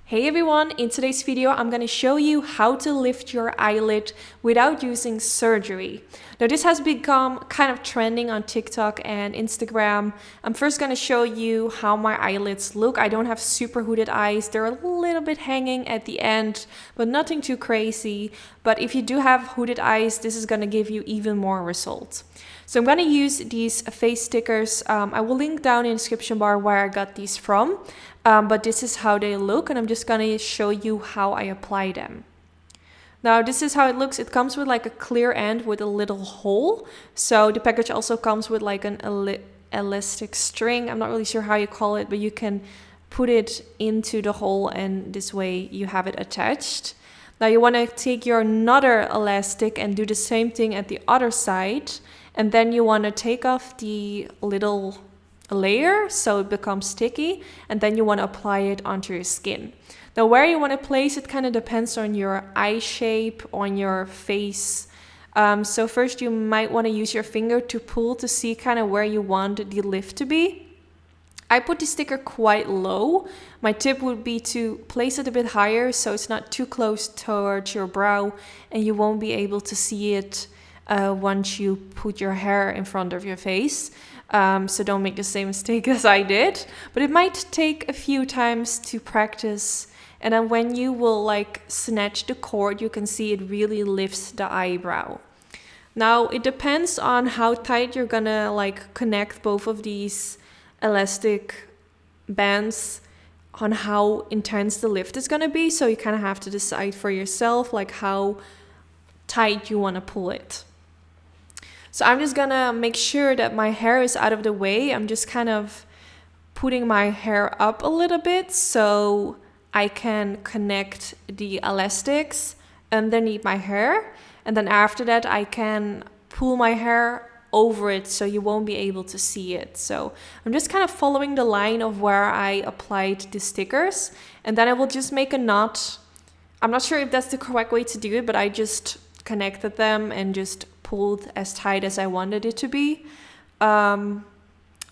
Hey everyone, in today's video I'm going to show you how to lift your eyelid without using surgery. Now this has become kind of trending on TikTok and Instagram. I'm first going to show you how my eyelids look. I don't have super hooded eyes. They're a little bit hanging at the end, but nothing too crazy. But if you do have hooded eyes, this is going to give you even more results. So I'm going to use these face stickers. I will link down in the description bar where I got these from. But this is how they look, and I'm just going to show you how I apply them. Now this is how it looks. It comes with like a clear end with a little hole. So the package also comes with like an elastic string. I'm not really sure how you call it, but you can put it into the hole and this way you have it attached. Now you want to take your another elastic and do the same thing at the other side. And then you want to take off the little layer so it becomes sticky, and then you want to apply it onto your skin. Now where you want to place it kind of depends on your eye shape, on your face. So first you might want to use your finger to pull to see kind of where you want the lift to be. I put the sticker quite low. My tip would be to place it a bit higher so it's not too close towards your brow and you won't be able to see it once you put your hair in front of your face. So don't make the same mistake as I did, but it might take a few times to practice. And then when you will like snatch the cord, you can see it really lifts the eyebrow. Now it depends on how tight you're gonna like connect both of these elastic bands on how intense the lift is gonna be. So you kind of have to decide for yourself like how tight you want to pull it. So I'm just gonna make sure that my hair is out of the way. I'm just kind of putting my hair up a little bit so I can connect the elastics underneath my hair. And then after that, I can pull my hair over it so you won't be able to see it. So I'm just kind of following the line of where I applied the stickers. And then I will just make a knot. I'm not sure if that's the correct way to do it, but I just connected them and just pulled as tight as I wanted it to be. Then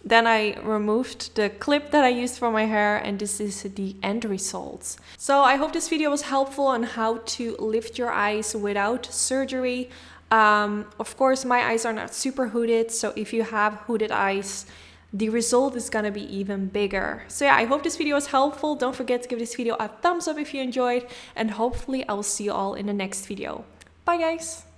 I removed the clip that I used for my hair, and this is the end results. So I hope this video was helpful on how to lift your eyes without surgery. Of course, my eyes are not super hooded, so if you have hooded eyes, the result is gonna be even bigger. So yeah, I hope this video was helpful. Don't forget to give this video a thumbs up if you enjoyed, and hopefully I will see you all in the next video. Bye guys!